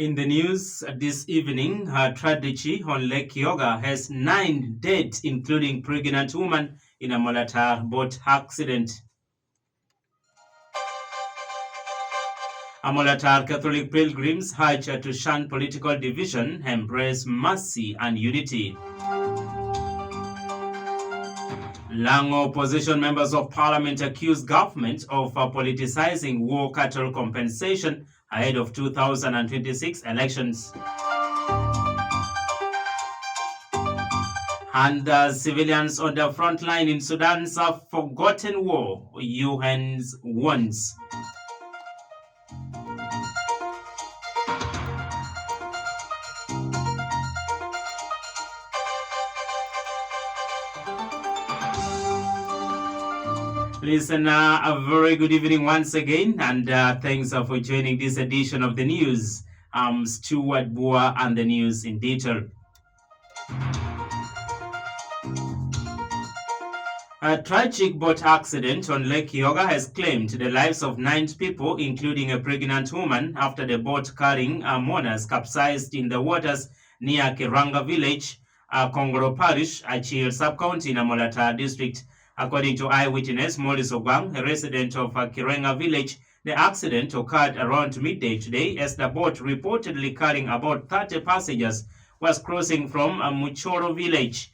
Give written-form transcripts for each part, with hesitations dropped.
In the news this evening, tragedy on Lake Kyoga has 9 dead, including pregnant woman in a Molatar boat accident. A Molatar Catholic pilgrims urge to shun political division, embrace mercy and unity. Lango opposition members of parliament accused government of politicizing war cattle compensation ahead of 2026 elections. And civilians on the front line in Sudan's forgotten war, UN's warns. Listener, a very good evening once again, and thanks for joining this edition of the news. I'm Steward Bua, and the news in detail. A tragic boat accident on Lake Kyoga has claimed the lives of 9 people, including a pregnant woman, after the boat carrying mourners capsized in the waters near Kiranga village, Kongoro Parish, Achil sub-county in Amolata district. According to eyewitness Maurice Ogwang, a resident of Kirenga village, the accident occurred around midday today as the boat, reportedly carrying about 30 passengers, was crossing from Muchoro village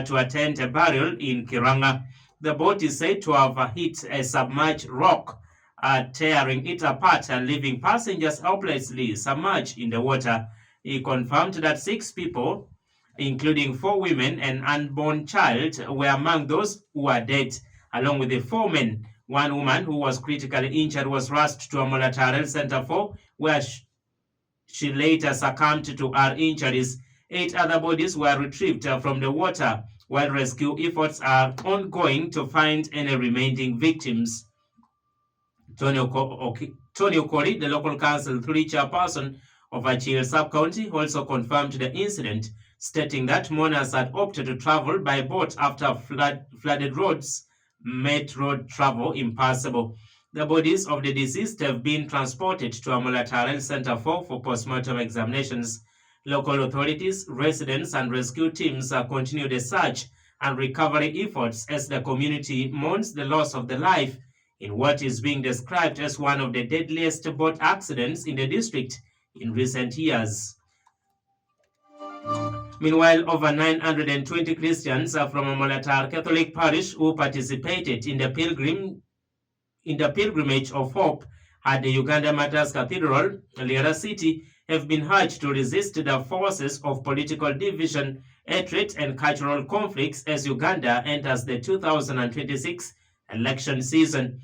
to attend a burial in Kiranga. The boat is said to have hit a submerged rock, tearing it apart and leaving passengers helplessly submerged in the water. He confirmed that 6 people, including 4 women and unborn child, were among those who were dead, along with the 4 men. 1 woman who was critically injured was rushed to Amolata Health Center 4, where she later succumbed to her injuries. 8 other bodies were retrieved from the water, while rescue efforts are ongoing to find any remaining victims. Tony Okori, the local council 3 chairperson of Achil sub-county, also confirmed the incident, stating that mourners had opted to travel by boat after flooded roads made road travel impassable. The bodies of the deceased have been transported to Amolata Health Center 4 for postmortem examinations. Local authorities, residents, and rescue teams continue the search and recovery efforts as the community mourns the loss of the life in what is being described as one of the deadliest boat accidents in the district in recent years. Meanwhile, over 920 Christians from Amolatar Catholic Parish who participated in the pilgrimage of hope at the Uganda Martyrs Cathedral, Lira City, have been urged to resist the forces of political division, hatred, and cultural conflicts as Uganda enters the 2026 election season.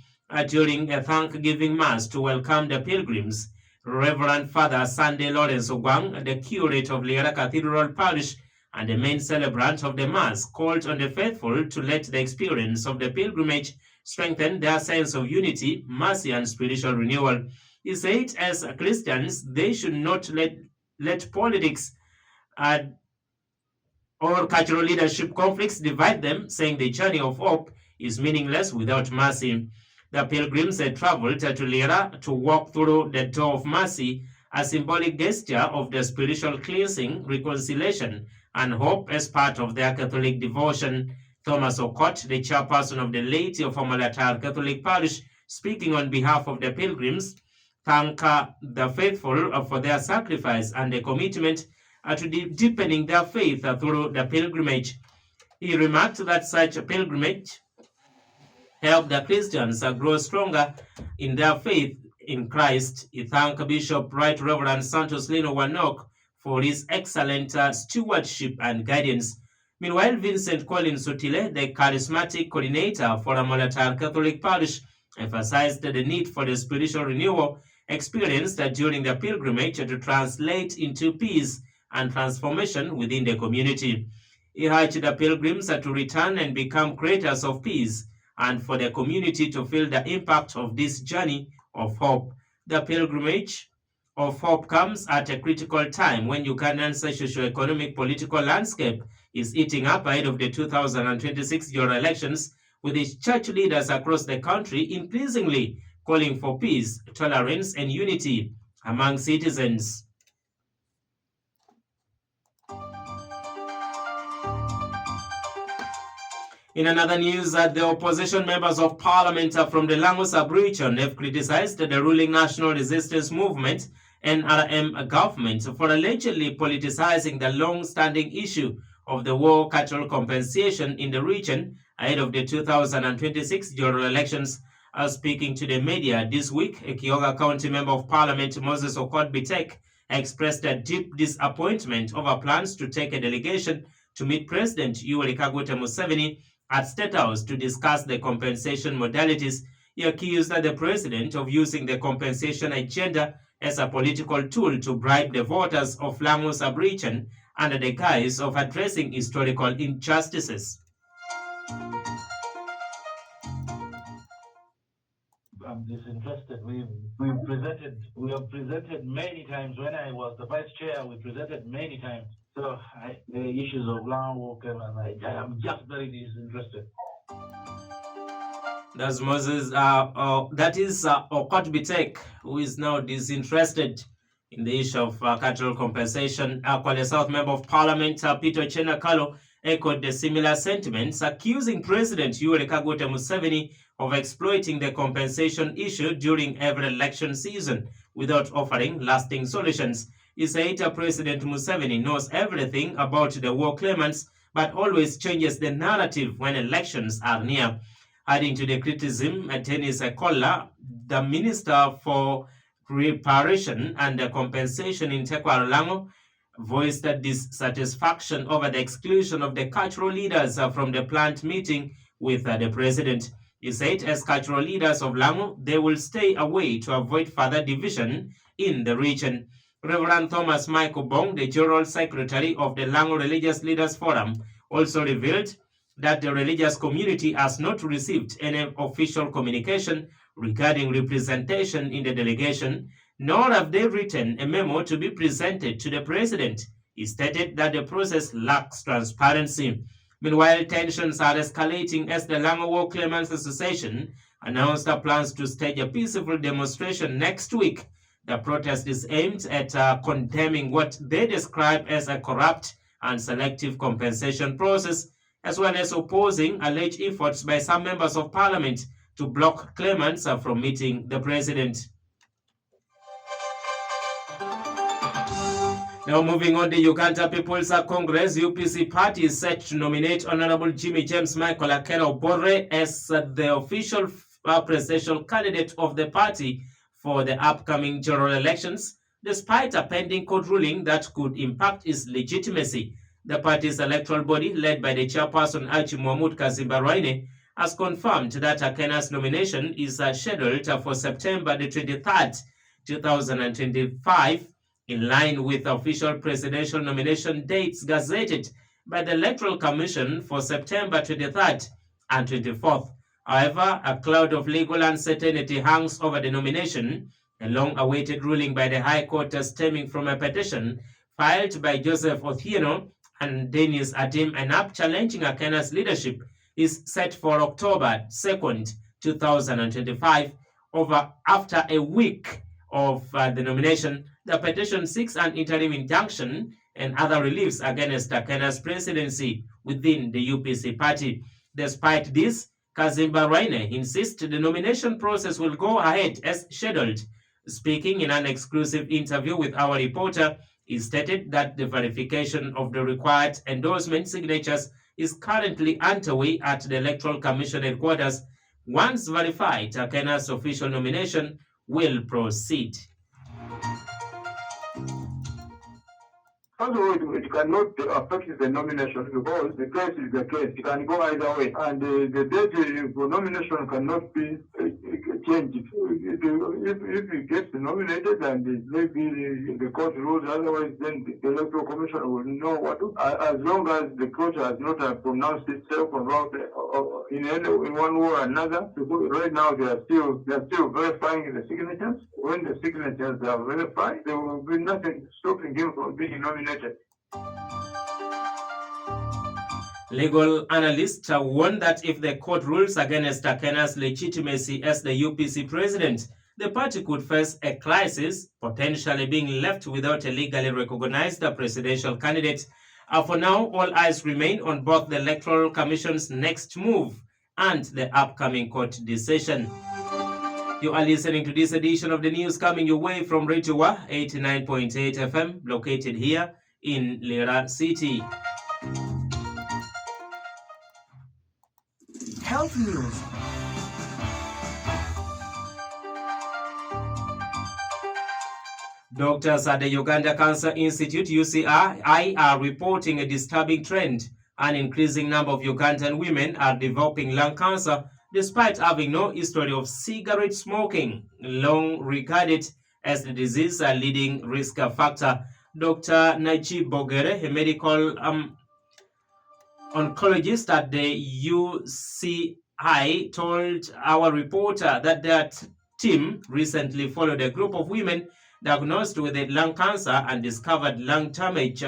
During a Thanksgiving Mass to welcome the pilgrims, Reverend Father Sunday Lawrence Ogwang, the curate of Lira Cathedral Parish and the main celebrant of the Mass, called on the faithful to let the experience of the pilgrimage strengthen their sense of unity, mercy, and spiritual renewal. He said, as Christians, they should not let politics or cultural leadership conflicts divide them, saying the journey of hope is meaningless without mercy. The pilgrims had traveled to Lira to walk through the door of mercy, a symbolic gesture of the spiritual cleansing, reconciliation, and hope as part of their Catholic devotion. Thomas Okot, the chairperson of the laity of Amolatar Catholic Parish, speaking on behalf of the pilgrims, thanked the faithful for their sacrifice and the commitment to deepening their faith through the pilgrimage. He remarked that such a pilgrimage help the Christians grow stronger in their faith in Christ. He thanked Bishop Right Reverend Santos Lino Wanok for his excellent stewardship and guidance. Meanwhile, Vincent Collins Sotile, the charismatic coordinator for Amolatar Catholic Parish, emphasized the need for the spiritual renewal experienced during the pilgrimage to translate into peace and transformation within the community. He urged the pilgrims to return and become creators of peace, and for the community to feel the impact of this journey of hope. The pilgrimage of hope comes at a critical time when Uganda's socio-economic political landscape is eating up ahead of the 2026 general elections, with its church leaders across the country increasingly calling for peace, tolerance, and unity among citizens. In another news, the opposition members of parliament from the Lango sub-region have criticized the ruling National Resistance Movement NRM government for allegedly politicizing the long-standing issue of the war cattle compensation in the region ahead of the 2026 general elections. Speaking to the media this week, a Kyoga County Member of Parliament Moses Okot-Bitek expressed a deep disappointment over plans to take a delegation to meet President Yoweri Kaguta Museveni at State House to discuss the compensation modalities. He accused the president of using the compensation agenda as a political tool to bribe the voters of Lamu sub-region under the guise of addressing historical injustices. I'm disinterested. We have presented many times. When I was the vice chair, we presented many times. So the issues of land work, and I am just very disinterested. That's Moses. That is Okot-Bitek, who is now disinterested in the issue of cattle compensation. Kwale South Member of Parliament Peter Chenakalo echoed the similar sentiments, accusing President Yoweri Kaguta Museveni of exploiting the compensation issue during every election season without offering lasting solutions. He said President Museveni knows everything about the war claimants, but always changes the narrative when elections are near. Adding to the criticism, Dennis Ekola, the Minister for Reparation and Compensation in Tekwa Lango, voiced dissatisfaction over the exclusion of the cultural leaders from the planned meeting with the president. He said, as cultural leaders of Lango, they will stay away to avoid further division in the region. Reverend Thomas Michael Bong, the General Secretary of the Lango Religious Leaders Forum, also revealed that the religious community has not received any official communication regarding representation in the delegation, nor have they written a memo to be presented to the president. He stated that the process lacks transparency. Meanwhile, tensions are escalating as the Lango War Claimants Association announced their plans to stage a peaceful demonstration next week. The protest is aimed at condemning what they describe as a corrupt and selective compensation process, as well as opposing alleged efforts by some members of parliament to block claimants from meeting the president. Now moving on, the Uganda People's Congress UPC party is set to nominate Honorable Jimmy James Michael Akera Obore as the official presidential candidate of the party for the upcoming general elections, despite a pending court ruling that could impact its legitimacy. The party's electoral body, led by the chairperson Archie Mohamud Kazimba-Raine, has confirmed that Akena's nomination is scheduled for September the 23rd, 2025, in line with official presidential nomination dates gazetted by the Electoral Commission for September 23rd and 24th. However, a cloud of legal uncertainty hangs over the nomination, a long-awaited ruling by the High Court stemming from a petition filed by Joseph Othieno and Dennis Adim Enap challenging Akena's leadership is set for October 2nd, 2025. After a week of the nomination, the petition seeks an interim injunction and other reliefs against Akena's presidency within the UPC party. Despite this, Kazimba-Raine insists the nomination process will go ahead as scheduled. Speaking in an exclusive interview with our reporter, he stated that the verification of the required endorsement signatures is currently underway at the Electoral Commission headquarters. Once verified, Akena's official nomination will proceed. First of all, it cannot affect the nomination because the case is the case. It can go either way. And the date for nomination cannot be changed. If he gets nominated and maybe the court rules otherwise, then the Electoral Commission will know what to do. As long as the court has not pronounced itself about in one way or another. Right now they are still verifying the signatures. When the signatures are verified, there will be nothing stopping him from being nominated. Legal analysts warn that if the court rules against Akena's legitimacy as the UPC president, the party could face a crisis, potentially being left without a legally recognized presidential candidate. For now, all eyes remain on both the Electoral Commission's next move and the upcoming court decision. You are listening to this edition of the news coming your way from Radio 89.8 FM, located here in Lira City. Health news. Doctors at the Uganda Cancer Institute, UCI, are reporting a disturbing trend. An increasing number of Ugandan women are developing lung cancer despite having no history of cigarette smoking, long regarded as the disease's leading risk factor. Dr. Najib Bogere, a medical oncologist at the UCI, told our reporter that their team recently followed a group of women diagnosed with lung cancer and discovered lung damage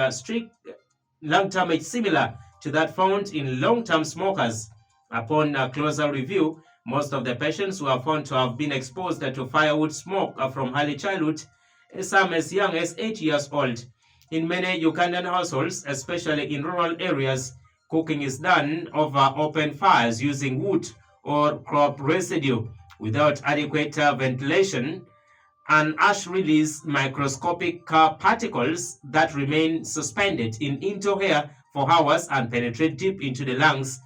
similar to that found in long-term smokers. Upon a closer review, most of the patients were found to have been exposed to firewood smoke from early childhood, some as young as 8 years old. In many Ugandan households, especially in rural areas, cooking is done over open fires using wood or crop residue without adequate ventilation, and ash release microscopic particles that remain suspended in indoor air for hours and penetrate deep into the lungs,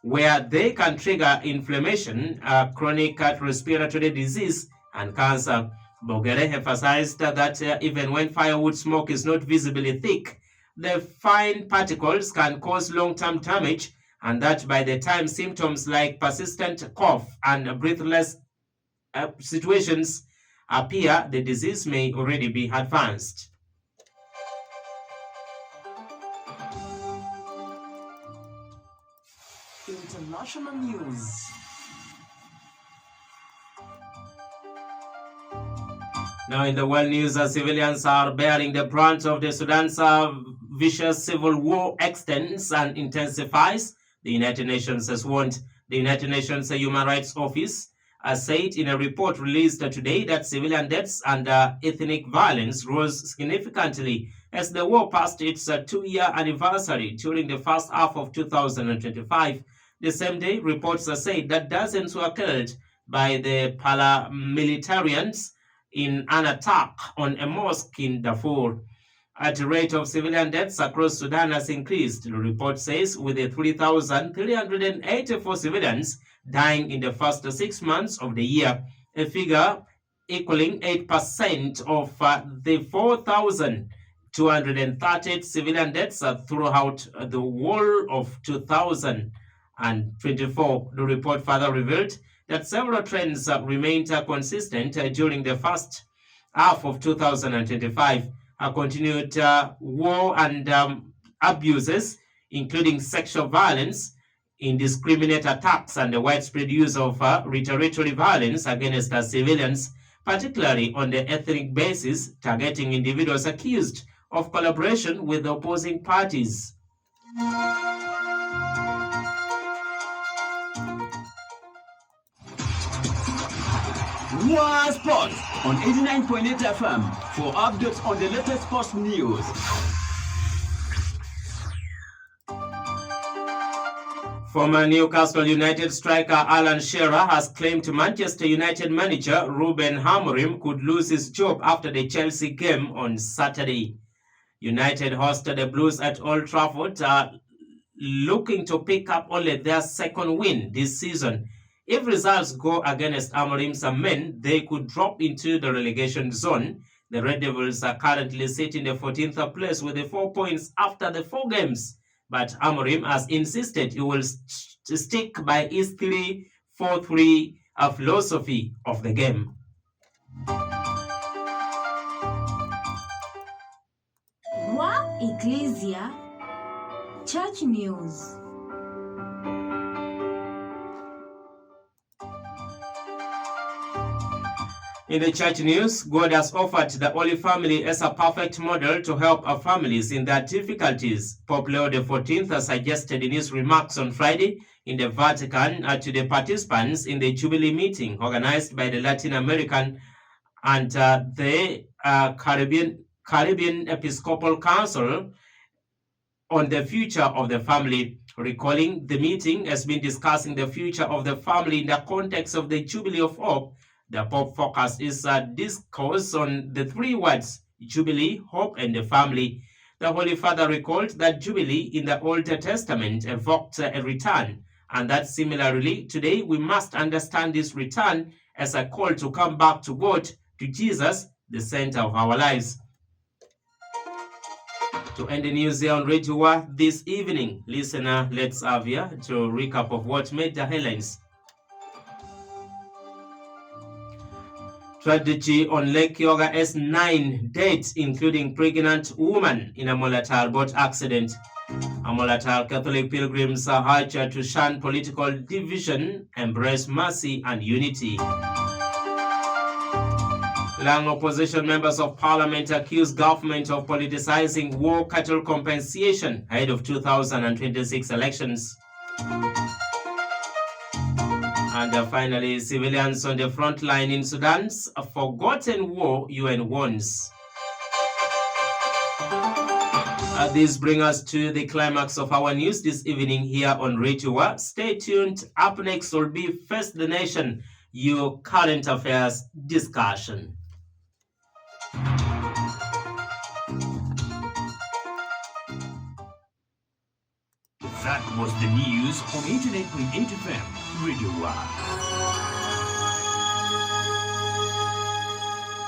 where they can trigger inflammation, chronic respiratory disease, and cancer. Bogere emphasized that even when firewood smoke is not visibly thick, the fine particles can cause long-term damage, and that by the time symptoms like persistent cough and breathless situations appear, the disease may already be advanced. International news. Now in the world news, civilians are bearing the brunt of the Sudan's vicious civil war extends and intensifies. The United Nations has warned. The United Nations Human Rights Office said in a report released today that civilian deaths and ethnic violence rose significantly as the war passed its 2-year anniversary during the first half of 2025. The same day, reports said that dozens were killed by the paramilitarians in an attack on a mosque in Darfur. At the rate of civilian deaths across Sudan has increased, the report says, with 3,384 civilians dying in the first 6 months of the year, a figure equaling 8% of the 4,238 civilian deaths throughout the whole of 2024. The report further revealed that several trends remained consistent during the first half of 2025. Continued war and abuses, including sexual violence, indiscriminate attacks, and the widespread use of retaliatory violence against civilians, particularly on the ethnic basis, targeting individuals accused of collaboration with opposing parties. Bua Sports on 89.8 FM for updates on the latest sports news. Former Newcastle United striker Alan Shearer has claimed Manchester United manager Ruben Amorim could lose his job after the Chelsea game on Saturday. United hosted the Blues at Old Trafford, looking to pick up only their second win this season. If results go against Amorim's men, they could drop into the relegation zone. The Red Devils are currently sitting in the 14th place with 4 points after the 4 games. But Amorim has insisted he will stick by his 3-4-3 philosophy of the game. Bua Ecclesia Church News. In the church news, God has offered the Holy Family as a perfect model to help our families in their difficulties. Pope Leo XIV suggested in his remarks on Friday in the Vatican to the participants in the Jubilee meeting organized by the Latin American and the Caribbean Episcopal Council on the future of the family. Recalling the meeting has been discussing the future of the family in the context of the Jubilee of Hope. The Pope focus is a discourse on the three words, Jubilee, Hope, and the family. The Holy Father recalled that Jubilee in the Old Testament evoked a return, and that similarly today we must understand this return as a call to come back to God, to Jesus, the center of our lives. To end the news here on Radio Bua this evening, listener, let's have here to recap of what made the headlines. Tragedy on Lake Kyoga S9 deaths, including pregnant woman in a Molatal boat accident. A Molatal Catholic pilgrims are urged to shun political division, embrace mercy and unity. Lang opposition members of parliament accuse government of politicizing war cattle compensation ahead of 2026 elections. And finally, civilians on the front line in Sudan's forgotten war, UN warns. This brings us to the climax of our news this evening here on Radio Bua. Stay tuned. Up next will be Face the Nation, your current affairs discussion. That was the news on 89.8 FM, Radio Bua.